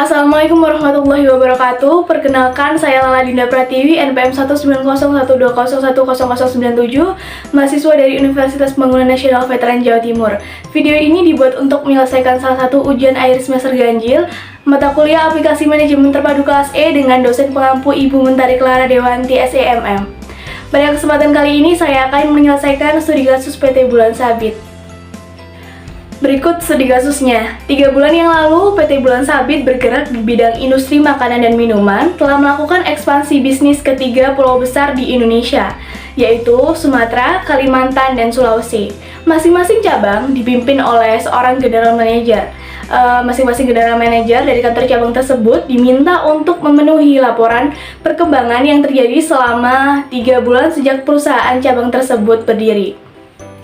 Assalamualaikum warahmatullahi wabarakatuh. Perkenalkan, saya Lala Dinda Pratiwi, NPM 19012010097, mahasiswa dari Universitas Pembangunan Nasional Veteran Jawa Timur. Video ini dibuat untuk menyelesaikan salah satu ujian akhir semester ganjil mata kuliah Aplikasi Manajemen Terpadu kelas E dengan dosen pengampu Ibu Mentari Clara Dewanti SEMM. Pada kesempatan kali ini saya akan menyelesaikan studi kasus PT Bulan Sabit. Berikut studi kasusnya. 3 bulan yang lalu, PT Bulan Sabit bergerak di bidang industri makanan dan minuman telah melakukan ekspansi bisnis ke 3 pulau besar di Indonesia, yaitu Sumatera, Kalimantan, dan Sulawesi. Masing-masing cabang dipimpin oleh seorang general manager. Masing-masing general manager dari kantor cabang tersebut diminta untuk memenuhi laporan perkembangan yang terjadi selama 3 bulan sejak perusahaan cabang tersebut berdiri.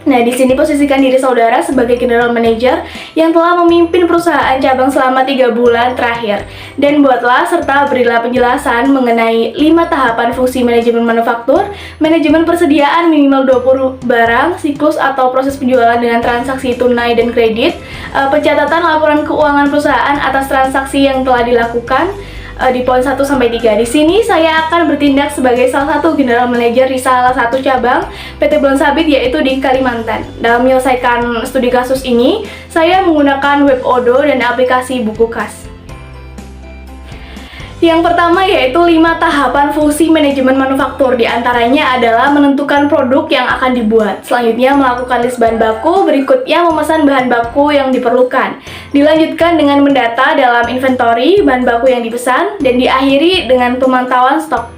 Nah, di sini posisikan diri saudara sebagai general manager yang telah memimpin perusahaan cabang selama 3 bulan terakhir. Dan buatlah serta berilah penjelasan mengenai 5 tahapan fungsi manajemen manufaktur, manajemen persediaan minimal 20 barang, siklus atau proses penjualan dengan transaksi tunai dan kredit, pencatatan laporan keuangan perusahaan atas transaksi yang telah dilakukan, di poin 1-3. Di sini saya akan bertindak sebagai salah satu general manager di salah satu cabang PT Bulan Sabit, yaitu di Kalimantan. Dalam menyelesaikan studi kasus ini, saya menggunakan web Odoo dan aplikasi buku kas. Yang pertama yaitu 5 tahapan fungsi manajemen manufaktur. Di antaranya adalah menentukan produk yang akan dibuat, selanjutnya melakukan list bahan baku, berikutnya memesan bahan baku yang diperlukan, dilanjutkan dengan mendata dalam inventory bahan baku yang dipesan, dan diakhiri dengan pemantauan stok.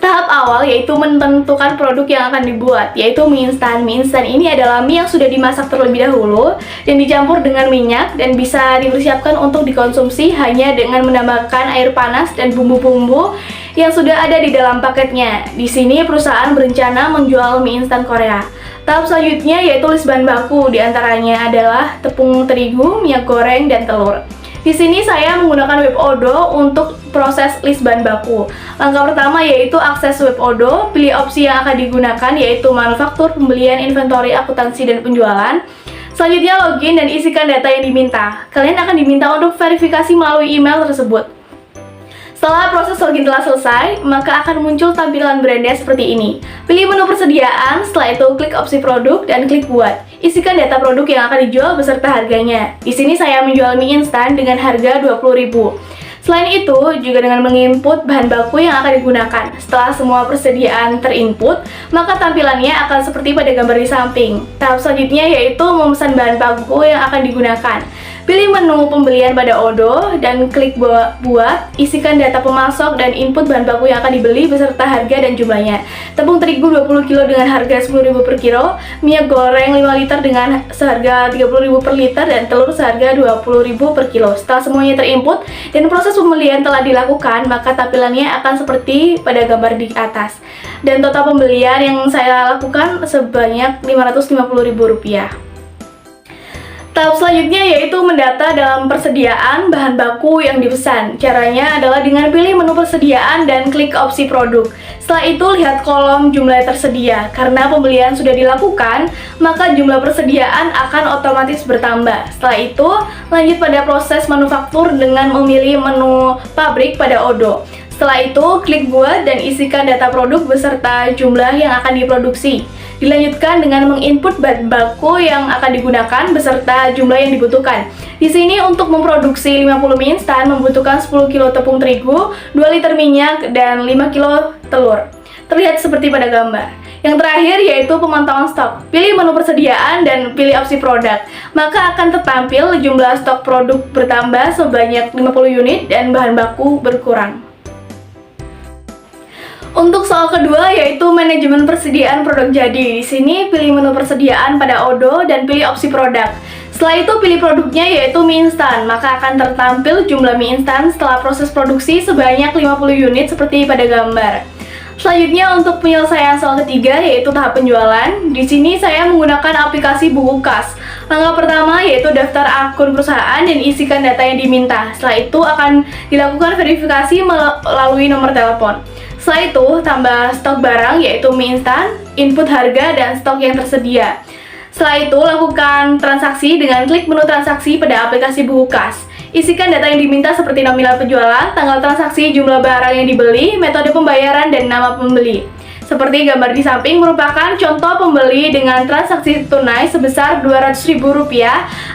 Tahap awal yaitu menentukan produk yang akan dibuat, yaitu mie instan. Mie instan ini adalah mie yang sudah dimasak terlebih dahulu dan dicampur dengan minyak dan bisa dipersiapkan untuk dikonsumsi hanya dengan menambahkan air panas dan bumbu-bumbu yang sudah ada di dalam paketnya. Di sini perusahaan berencana menjual mie instan Korea. Tahap selanjutnya yaitu list bahan baku, diantaranya adalah tepung terigu, minyak goreng, dan telur. Di sini saya menggunakan web Odoo untuk proses list bahan baku. Langkah pertama yaitu akses web Odoo, pilih opsi yang akan digunakan yaitu manufaktur, pembelian, inventory, akuntansi, dan penjualan. Selanjutnya login dan isikan data yang diminta. Kalian akan diminta untuk verifikasi melalui email tersebut. Setelah proses login telah selesai, maka akan muncul tampilan brandnya seperti ini. Pilih menu persediaan, setelah itu klik opsi produk dan klik buat. Isikan data produk yang akan dijual beserta harganya. Di sini saya menjual mie instan dengan harga 20.000. Selain itu, juga dengan menginput bahan baku yang akan digunakan. Setelah semua persediaan terinput, maka tampilannya akan seperti pada gambar di samping. Tahap selanjutnya yaitu memesan bahan baku yang akan digunakan. Pilih menu pembelian pada Odoo dan klik buat, isikan data pemasok dan input bahan baku yang akan dibeli beserta harga dan jumlahnya. Tepung terigu 20 kg dengan harga 10.000 per kilo, minyak goreng 5 liter dengan seharga 30.000 per liter, dan telur seharga 20.000 per kilo. Setelah semuanya terinput dan proses pembelian telah dilakukan, maka tampilannya akan seperti pada gambar di atas. Dan total pembelian yang saya lakukan sebanyak Rp550.000. Tahap selanjutnya yaitu mendata dalam persediaan bahan baku yang dipesan. Caranya adalah dengan pilih menu persediaan dan klik opsi produk. Setelah itu lihat kolom jumlah tersedia. Karena pembelian sudah dilakukan, maka jumlah persediaan akan otomatis bertambah. Setelah itu lanjut pada proses manufaktur dengan memilih menu pabrik pada Odoo. Setelah itu klik buat dan isikan data produk beserta jumlah yang akan diproduksi. Dilanjutkan dengan menginput bahan baku yang akan digunakan beserta jumlah yang dibutuhkan. Di sini untuk memproduksi 50 mie instan membutuhkan 10 kg tepung terigu, 2 liter minyak, dan 5 kg telur. Terlihat seperti pada gambar. Yang terakhir yaitu pemantauan stok. Pilih menu persediaan dan pilih opsi produk. Maka akan tertampil jumlah stok produk bertambah sebanyak 50 unit dan bahan baku berkurang. Untuk soal kedua yaitu manajemen persediaan produk jadi. Di sini pilih menu persediaan pada Odoo dan pilih opsi produk. Setelah itu pilih produknya yaitu mie instan, maka akan tertampil jumlah mie instan setelah proses produksi sebanyak 50 unit seperti pada gambar. Selanjutnya untuk penyelesaian soal ketiga yaitu tahap penjualan. Di sini saya menggunakan aplikasi buku kas. Langkah pertama yaitu daftar akun perusahaan dan isikan data yang diminta. Setelah itu akan dilakukan verifikasi melalui nomor telepon. Setelah itu, tambah stok barang yaitu mie instan, input harga, dan stok yang tersedia. Setelah itu, lakukan transaksi dengan klik menu transaksi pada aplikasi buku kas. Isikan data yang diminta seperti nominal penjualan, tanggal transaksi, jumlah barang yang dibeli, metode pembayaran, dan nama pembeli. Seperti gambar di samping merupakan contoh pembeli dengan transaksi tunai sebesar Rp200.000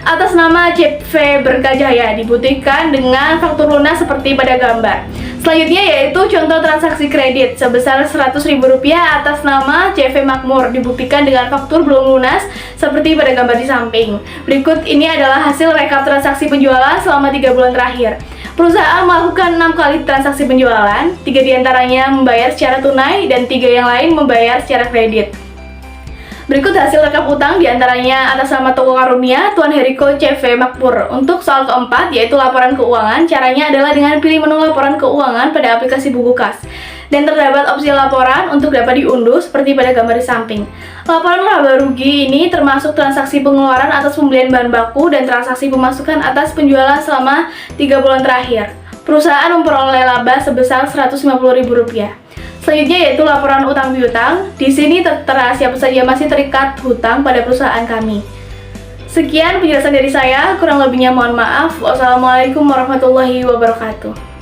atas nama CV Berkajaya dibuktikan dengan faktur lunas seperti pada gambar. Selanjutnya yaitu contoh transaksi kredit sebesar Rp100.000 atas nama CV Makmur dibuktikan dengan faktur belum lunas seperti pada gambar di samping. Berikut ini adalah hasil rekap transaksi penjualan selama 3 bulan terakhir. Perusahaan melakukan 6 kali transaksi penjualan, 3 diantaranya membayar secara tunai dan 3 yang lain membayar secara kredit. Berikut hasil rekap utang diantaranya atas nama Toko Karunia, Tuan Heriko CV Makmur. Untuk soal keempat yaitu laporan keuangan, caranya adalah dengan pilih menu laporan keuangan pada aplikasi buku kas. Dan terdapat opsi laporan untuk dapat diunduh seperti pada gambar di samping. Laporan laba rugi ini termasuk transaksi pengeluaran atas pembelian bahan baku dan transaksi pemasukan atas penjualan selama 3 bulan terakhir. Perusahaan memperoleh laba sebesar Rp150.000. Selanjutnya yaitu laporan utang piutang. Di sini tertera siapa saja masih terikat hutang pada perusahaan kami. Sekian penjelasan dari saya, kurang lebihnya mohon maaf. Wassalamualaikum warahmatullahi wabarakatuh.